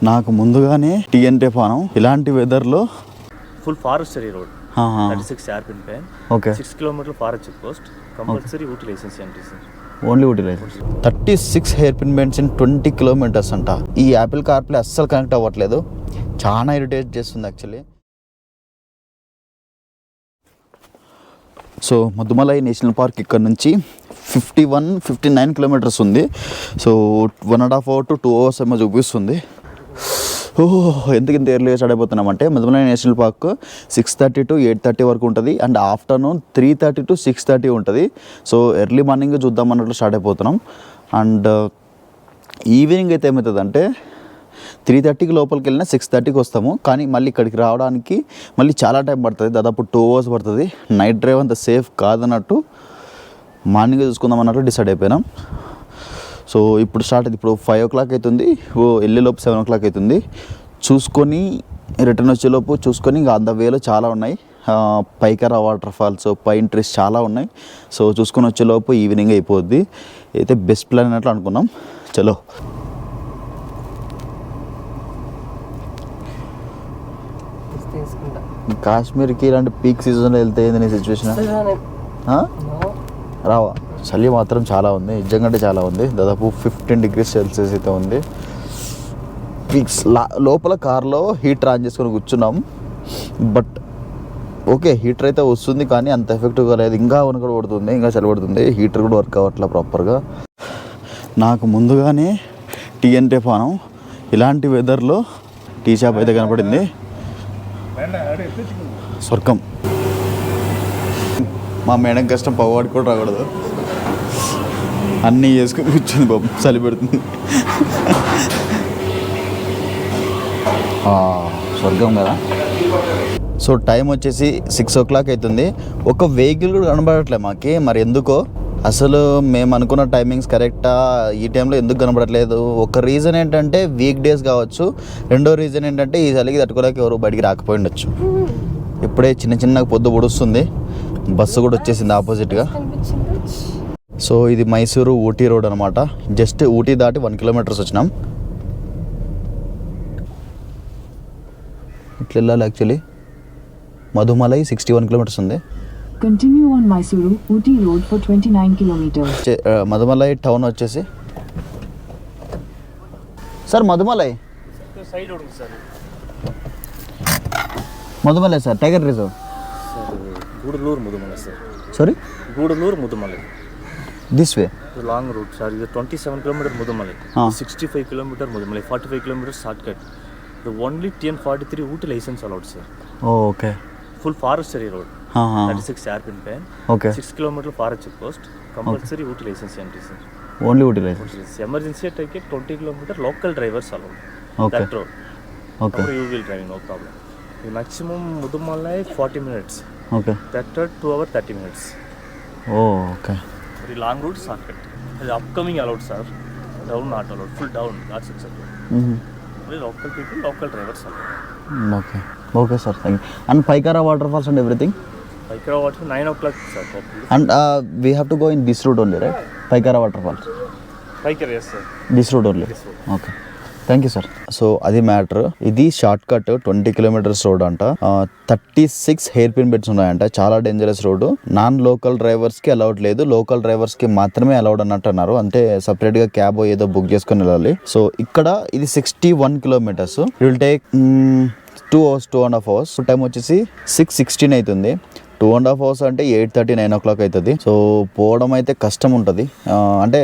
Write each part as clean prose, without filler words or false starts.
నాకు ముందుగానే టీఎన్టే పానం ఇలాంటి వెదర్లో full forest road 36 hairpin pan. Okay 6 km forest check post. Compulsory Ooty licence entry sir. Only Ooty licence. 36 hair pin bends in 20 kilometers అంట. ఈ యాపిల్ కార్ప్లే అస్సలు కనెక్ట్ అవ్వట్లేదు, చాలా ఇరిటేట్ చేస్తుంది actually. So Mudumalai national park ఇక్కడ నుంచి 59 kilometers ఉంది. సో 1.5 hours to 2 hours ఏమో చూపిస్తుంది. ఎందుకు ఇంత ఎర్లీగా స్టార్ట్ అయిపోతున్నామంటే మధుమలై నేషనల్ పార్క్ 6:30 to 8:30 వరకు ఉంటుంది అండ్ ఆఫ్టర్నూన్ 3:30 to 6:30 ఉంటుంది. సో ఎర్లీ మార్నింగ్ చూద్దాం అన్నట్లు స్టార్ట్ అయిపోతున్నాం. అండ్ ఈవినింగ్ అయితే ఏమవుతుందంటే 3:30కి లోపలికి వెళ్ళినా 6:30కి వస్తాము, కానీ మళ్ళీ ఇక్కడికి రావడానికి మళ్ళీ చాలా టైం పడుతుంది, దాదాపు 2 hours పడుతుంది. నైట్ డ్రైవ్ అంత సేఫ్ కాదన్నట్టు మార్నింగ్ చూసుకుందాం అన్నట్లు డిసైడ్ అయిపోయినాం. సో ఇప్పుడు స్టార్ట్ అయితే ఇప్పుడు 5 o'clock అవుతుంది, వెళ్ళేలోపు 7 o'clock అవుతుంది. చూసుకొని రిటర్న్ వచ్చేలోపు చూసుకొని ఇంకా ఆన్ ద వేలో చాలా ఉన్నాయి. Pykara water falls, pine trees చాలా ఉన్నాయి. సో చూసుకొని వచ్చేలోపు ఈవినింగ్ అయిపోద్ది. అయితే బెస్ట్ ప్లాన్ అన్నట్లు అనుకున్నాం. చలో కాశ్మీర్కి ఇలాంటి పీక్ సీజన్లో వెళ్తే ఏంది సిచ్యువేషన్? రావా? చలి మాత్రం చాలా ఉంది, నిజంగా చాలా ఉంది. దాదాపు 15 degrees Celsius అయితే ఉంది. పీక్స్ లోపల కార్లో హీటర్ ఆన్ చేసుకొని కూర్చున్నాం. బట్ ఓకే, హీటర్ అయితే వస్తుంది కానీ అంత ఎఫెక్టివ్గా లేదు. ఇంకా వణుకు పడుతుంది, ఇంకా చలి పడుతుంది. హీటర్ కూడా వర్క్ అవ్వట్లేదు ప్రాపర్గా. నాకు ముందుగానే టీఎన్టే పానం ఇలాంటి వెదర్లో టీ షాప్ అయితే కనపడింది. స్వర్గం. మా మేడం కష్టం పగవాడికి కూడా రాకూడదు, అన్నీ వేసుకొని కూర్చుంది బాబు, చలి పెడుతుంది. స్వర్గం కదా. సో టైం వచ్చేసి 6 o'clock అవుతుంది. ఒక వెహికల్ కూడా కనబడట్లే మాకి, మరి ఎందుకో. అసలు మేము అనుకున్న టైమింగ్స్ కరెక్టా, ఈ టైంలో ఎందుకు కనబడట్లేదు? ఒక రీజన్ ఏంటంటే వీక్ డేస్ కావచ్చు, రెండో రీజన్ ఏంటంటే ఈ చలికి తట్టుకోలేక ఎవరు బయటికి రాకపోయి ఉండొచ్చు. ఇప్పుడే చిన్నగా పొద్దు పొడుస్తుంది, బస్సు కూడా వచ్చేసింది ఆపోజిట్గా. సో ఇది మైసూరు ఊటీ రోడ్ అనమాట. జస్ట్ ఊటీ దాటి 1 kilometer వచ్చినాం. ఇట్లా వెళ్ళాలి యాక్చువల్లీ. మధుమలై 61 kilometers ఉంది. Continue on Mysuru Ooty road for 29 kilometers. Mudumalai town వచ్చేసి sir Mudumalai side road sir. Mudumalai sir tiger reserve. Gudalur Mudumalai sir. Sorry, Gudalur Mudumalai. This way long route sir. ఇది 27 kilometers Mudumalai, 65 kilometers Mudumalai, 45 kilometers short cut. The only TN43 Ooty licence allowed sir. Okay. Full forest road, 36 hairpin pan. Okay. 6 km forest check post. Compulsory Ooty licence entry sir. Only Ooty licence. Emergency take 20 km local drivers allowed. Okay. That road. Okay. You will drive, no problem. The maximum Mudhumalai 40 minutes. Okay. That 2 hours 30 minutes. Oh, okay. Very long route shortcut. The upcoming allowed sir. Down not allowed. Full down. That's acceptable. Only local people, local drivers allowed. Okay. Okay sir, thank you. And Paikara waterfalls and everything? Paikara waterfall 9 o'clock sir. And we have to go in this route only, right? Paikara waterfalls. Paikara, yes sir. This route only. This route. Okay. Thank you sir. So అది matter. ఇది short cut 20 kilometers road అంట. 36 hair pin bends ఉన్నాయంట. చాలా dangerous road. Non local డ్రైవర్స్కి allowed లేదు, local డ్రైవర్స్కి మాత్రమే allowed అన్నట్టు అన్నారు. అంటే సపరేట్గా క్యాబ్ ఏదో బుక్ చేసుకొని వెళ్ళాలి. సో ఇక్కడ ఇది 61 kilometers. It will take 2 hours, 2.5 hours. Time వచ్చేసి 6:16 అవుతుంది. 2.5 hours అంటే 8:30, 9 o'clock అవుతుంది. సో పోవడం అయితే కష్టం ఉంటుంది, అంటే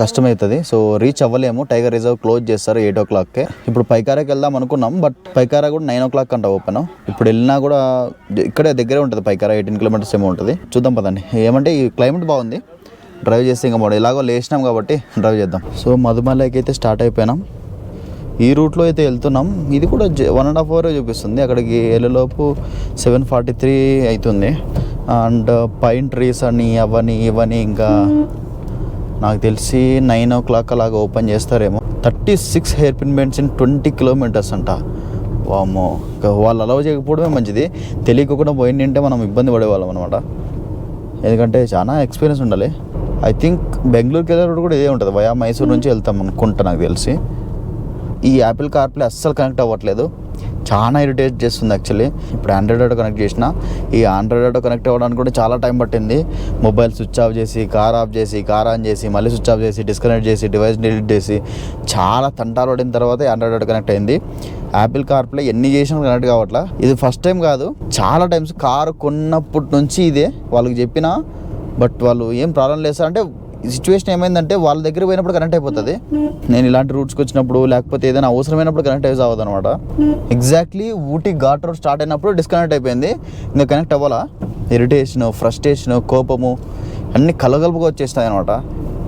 కష్టమవుతుంది. సో రీచ్ అవ్వలేము. టైగర్ రిజర్వ్ క్లోజ్ చేస్తారు 8 o'clockకే. ఇప్పుడు పైకారాకి వెళ్దాం అనుకున్నాం, బట్ పైకారా కూడా 9 o'clock అంట ఓపెన్. ఇప్పుడు వెళ్ళినా కూడా ఇక్కడే దగ్గరే ఉంటుంది పైకారా, 18 kilometers ఏమో ఉంటుంది. చూద్దాం పదండి. ఏమంటే ఈ క్లైమేట్ బాగుంది, డ్రైవ్ చేస్తే ఇంకా బాగుంది. ఎలాగో లేచినాం కాబట్టి డ్రైవ్ చేద్దాం. సో మధుమలైకి అయితే స్టార్ట్ అయిపోయినాం. ఈ రూట్లో అయితే వెళ్తున్నాం. ఇది కూడా 1.5 hours చూపిస్తుంది. అక్కడికి వెళ్ళేలోపు 7:43 అవుతుంది. అండ్ పైన్ ట్రీస్ అని అవని ఇవని ఇంకా నాకు తెలిసి 9 o'clock అలాగా ఓపెన్ చేస్తారేమో. 36 hair pin bends in 20 kilometers అంట. వామ్మో, వాళ్ళు అలౌ చేయకపోవడమే మంచిది. తెలియకుండా పోయిందంటే మనం ఇబ్బంది పడేవాళ్ళం అనమాట. ఎందుకంటే చాలా ఎక్స్పీరియన్స్ ఉండాలి. ఐ థింక్ బెంగళూరుకి వెళ్ళే రోడ్ కూడా ఇదే ఉంటుంది. వయా మైసూర్ నుంచి వెళ్తాం అనుకుంటా నాకు తెలిసి. ఈ యాపిల్ కార్ప్లే అస్సలు కనెక్ట్ అవ్వట్లేదు, చాలా ఇరిటేట్ చేస్తుంది యాక్చువల్లీ. ఇప్పుడు ఆండ్రాయిడ్ ఆటో కనెక్ట్ చేసిన, ఈ ఆండ్రాయిడ్ ఆటో కనెక్ట్ అవ్వడానికి కూడా చాలా టైం పట్టింది. మొబైల్ స్విచ్ ఆఫ్ చేసి, కార్ ఆఫ్ చేసి, కార్ ఆన్ చేసి, మళ్ళీ స్విచ్ ఆఫ్ చేసి, డిస్కనెక్ట్ చేసి, డివైస్ డిలీట్ చేసి, చాలా తంటాలు పడిన తర్వాత ఆండ్రాయిడ్ ఆటో కనెక్ట్ అయింది. యాపిల్ కార్ప్లే ఎన్ని చేసినా కనెక్ట్ కావట్లా. ఇది ఫస్ట్ టైం కాదు, చాలా టైమ్స్ కారు కొన్నప్పటి నుంచి ఇదే వాళ్ళకి చెప్పినా, బట్ వాళ్ళు ఏం ప్రాబ్లం లేదు సార్ అంటే. సిచ్యువేషన్ ఏమైందంటే వాళ్ళ దగ్గర పోయినప్పుడు కనెక్ట్ అయిపోతుంది, నేను ఇలాంటి రూట్స్కి వచ్చినప్పుడు లేకపోతే ఏదైనా అవసరమైనప్పుడు కనెక్ట్ అయ్యి అవ్వదు అనమాట. Exactly Ooty ghat road start అయినప్పుడు డిస్కనెక్ట్ అయిపోయింది, ఇంకా కనెక్ట్ అవ్వాలా. ఇరిటేషను, ఫ్రస్ట్రేషను, కోపము అన్నీ కలగలుపుగా వచ్చేస్తాయి అనమాట.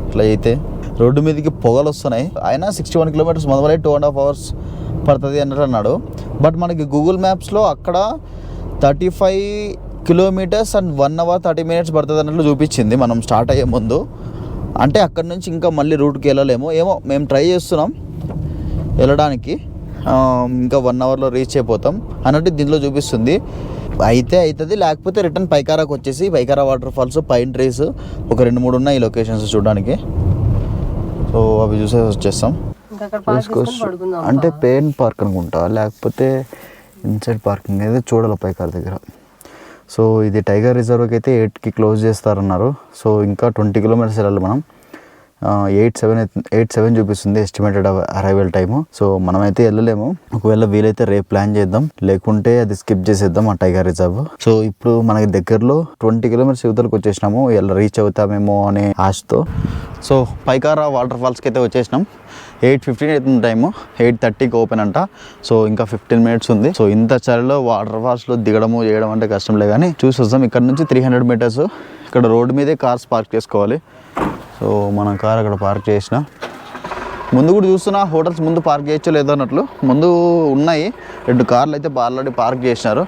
ఇట్లా అయితే రోడ్డు మీదకి పొగలు వస్తున్నాయి. అయినా 61 కిలోమీటర్స్ మొదలై 2.5 hours పడుతుంది అన్నట్టు అన్నాడు. బట్ మనకి గూగుల్ మ్యాప్స్లో అక్కడ 35 kilometers అండ్ 1 hour 30 minutes పడుతుంది అన్నట్లు చూపించింది మనం స్టార్ట్ అయ్యే ముందు. అంటే అక్కడ నుంచి ఇంకా మళ్ళీ రూట్కి వెళ్ళలేము, ఏమో మేము ట్రై చేస్తున్నాం వెళ్ళడానికి, ఇంకా 1 hourలో రీచ్ అయిపోతాం అన్నట్టు దీంట్లో చూపిస్తుంది. అయితే అవుతుంది, లేకపోతే రిటర్న్ పైకారాకు వచ్చేసి Pykara water falls, pine trees ఒక 2-3 ఉన్నాయి ఈ లొకేషన్స్ చూడడానికి. సో అవి చూసేసి వచ్చేస్తాం. అంటే పెయిన్ పార్క్ అనుకుంటా, లేకపోతే ఇన్సైడ్ పార్కింగ్ అయితే చూడాలి పైకారా దగ్గర. సో ఇది టైగర్ రిజర్వ్కి అయితే 8కి క్లోజ్ చేస్తారన్నారు. సో ఇంకా 20 kilometers వెళ్ళాలి మనం. 8-7 చూపిస్తుంది ఎస్టిమేటెడ్ అరైవల్ టైము. సో మనమైతే వెళ్ళలేము, ఒకవేళ వీలైతే రేపు ప్లాన్ చేద్దాం, లేకుంటే అది స్కిప్ చేసేద్దాం ఆ టైగర్ రిజర్వ్. సో ఇప్పుడు మనకి దగ్గరలో 20 kilometers యువతలకు వచ్చేసినాము, ఇలా రీచ్ అవుతామేమో అనే ఆశతో. సో పైకారా వాటర్ ఫాల్స్కి అయితే వచ్చేసినాం. 8:15 అవుతుంది టైము, 8:30కి ఓపెన్ అంట. సో ఇంకా 15 minutes ఉంది. సో ఇంత చలిలో వాటర్ ఫాల్స్లో దిగడము చేయడం అంటే కష్టంలే, కానీ చూసి వస్తాం. ఇక్కడ నుంచి 300 meters ఇక్కడ రోడ్డు మీదే కార్స్ పార్క్ చేసుకోవాలి. సో మన కార్ అక్కడ పార్క్ చేసిన, ముందు కూడా చూస్తున్నా హోటల్స్ ముందు పార్క్ చేయొచ్చో లేదో అన్నట్లు. ముందు ఉన్నాయి 2 కార్లు అయితే ఆల్రెడీ పార్క్ చేసినారు.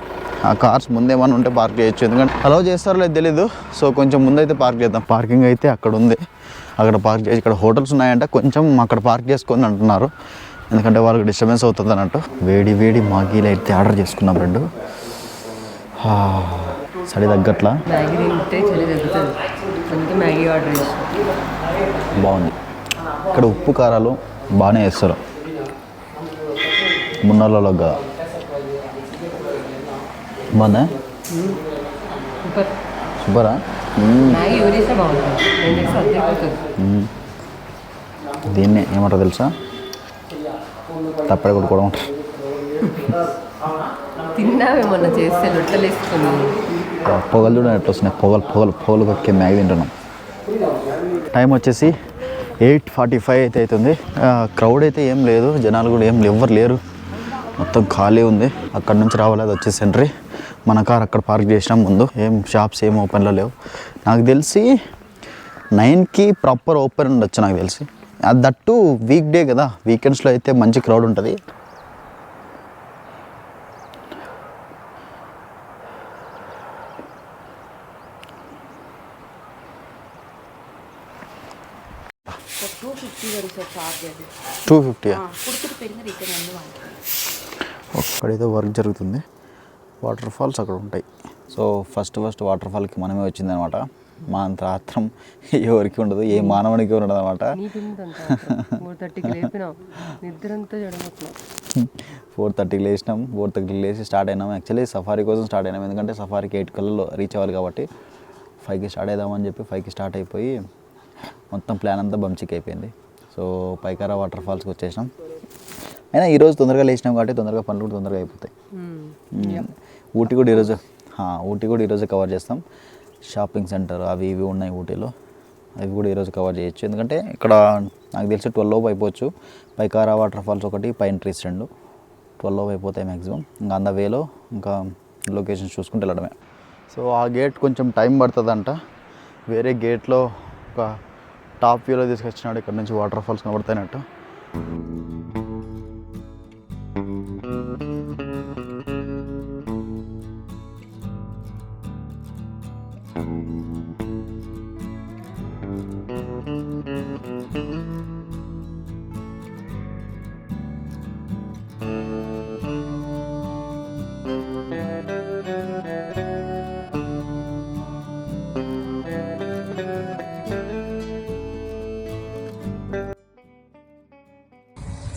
ఆ కార్స్ ముందేమన్నా ఉంటే పార్క్ చేయొచ్చు, ఎందుకంటే అలౌ చేస్తారో లేదు తెలీదు. సో కొంచెం ముందైతే పార్క్ చేద్దాం. పార్కింగ్ అయితే అక్కడ ఉంది, అక్కడ పార్క్ చేసి, ఇక్కడ హోటల్స్ ఉన్నాయంటే కొంచెం అక్కడ పార్క్ చేసుకొని అంటున్నారు, ఎందుకంటే వాళ్ళకి డిస్టర్బెన్స్ అవుతుంది అన్నట్టు. వేడి వేడి మాగీలు అయితే ఆర్డర్ చేసుకున్నాం 2. సడి తగ్గట్లా మ్యాగీ తింటే చలి తగ్గుతుంది, అందుకే మ్యాగీ ఆర్డర్ చేస్తాం. బాగుంది. ఇక్కడ ఉప్పు కారాలు బాగానే వేస్తారు, మున్నాళ్ళలో కదా. బాగుందా? సూపర్. సూపరా? మ్యాగీ ఎవరు చేస్తే బాగుంటుంది, నేను చేస్తే అద్దెపోతుంది. దీన్నే ఏమంటారు తెలుసా? తప్పడే కొట్టుకోవడం అంటారు. తిన్నామేమన్నా చేస్తే రొట్టెలు వేసుకొని. పొగలు చూడండి ఎట్లా వస్తున్నాయి, పొగలు కక్కే మ్యాగీ తింటున్నాం. టైం వచ్చేసి 8:45 అయితే అవుతుంది. క్రౌడ్ అయితే ఏం లేదు, జనాలు కూడా ఎవరు లేరు, మొత్తం ఖాళీ ఉంది. అక్కడ నుంచి రావాలి, అది వచ్చేసి ఎంట్రీ. మన కార్ అక్కడ పార్క్ చేసినాం ముందు. ఏం షాప్స్ ఏం ఓపెన్లో లేవు. నాకు తెలిసి 9కి ప్రాపర్ ఓపెన్ ఉండొచ్చు నాకు తెలిసి. అది దట్టు వీక్ డే కదా, వీకెండ్స్లో అయితే మంచి క్రౌడ్ ఉంటుంది. $250. అక్కడైతే వర్క్ జరుగుతుంది, వాటర్ ఫాల్స్ అక్కడ ఉంటాయి. సో ఫస్ట్ వాటర్ ఫాల్కి మనమే వచ్చిందనమాట. మా అంత ఆత్రం ఎవరికి ఉండదు, ఏ మానవునికి ఉండదు అనమాట. 4:30కి లేచినాం, 4:30కి లేచి స్టార్ట్ అయినాం. యాక్చువల్లీ సఫారీ కోసం స్టార్ట్ అయినాం, ఎందుకంటే సఫారీకి 8 కల్లా రీచ్ అవ్వాలి కాబట్టి 5కి స్టార్ట్ అవుదామని చెప్పి 5కి స్టార్ట్ అయిపోయి మొత్తం ప్లాన్ అంతా బంచిక్ అయిపోయింది. సో పైకారా వాటర్ ఫాల్స్కి వచ్చేసినాం. అయినా ఈరోజు తొందరగా లేచినాం కాబట్టి తొందరగా పనులు కూడా తొందరగా అయిపోతాయి. ఊటీ కూడా ఈరోజు కవర్ చేస్తాం. షాపింగ్ సెంటర్ అవి ఇవి ఉన్నాయి ఊటీలో, అవి కూడా ఈరోజు కవర్ చేయొచ్చు. ఎందుకంటే ఇక్కడ నాకు తెలిసి 12 అయిపోవచ్చు. పైకారా వాటర్ ఫాల్స్ ఒకటి, పైన్ ట్రీస్ 2, 12 అయిపోతాయి మ్యాక్సిమం. ఇంకా అంద వేలో ఇంకా లొకేషన్స్ చూసుకుంటూ వెళ్ళడమే. సో ఆ గేట్ కొంచెం టైం పడుతుందంట. వేరే గేట్లో ఒక టాప్ వ్యూలో తీసుకొచ్చినాడు, ఇక్కడ నుంచి వాటర్ ఫాల్స్ కనబడతాయినట్టు.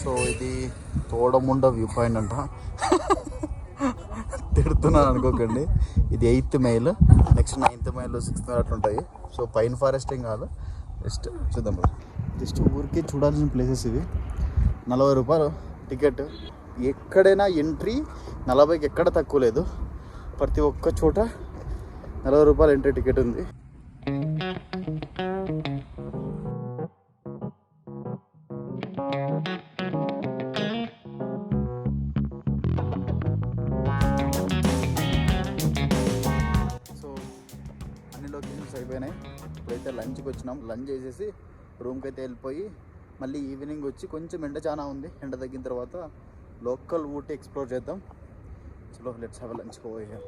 సో ఇది ఇది తోడముండ వ్యూ పాయింట్ అంట. తిడుతున్నాను అనుకోకండి. ఇది 8th mile, next 9th mile 6th mile అట్లా ఉంటాయి. సో పైన్ ఫారెస్ట్ ఏం కాదు, జస్ట్ చూద్దాం. జస్ట్ ఊరికి చూడాల్సిన ప్లేసెస్ ఇవి. 40 రూపాయలు టికెట్. ఎక్కడైనా ఎంట్రీ 40కి ఎక్కడ తక్కువ లేదు. ప్రతి ఒక్క చోట 40 రూపాయలు ఎంట్రీ టికెట్ ఉంది. సో అన్ని లొకేషన్స్ అయిపోయినాయి. ఇప్పుడైతే లంచ్కి వచ్చినాం. లంచ్ చేసేసి రూమ్కి అయితే వెళ్ళిపోయి మళ్ళీ ఈవినింగ్ వచ్చి కొంచెం ఎండ చాలా ఉంది. ఎండ తగ్గిన తర్వాత లోకల్ ఊటీ ఎక్స్ప్లోర్ చేద్దాం. చలో let's have lunch over here.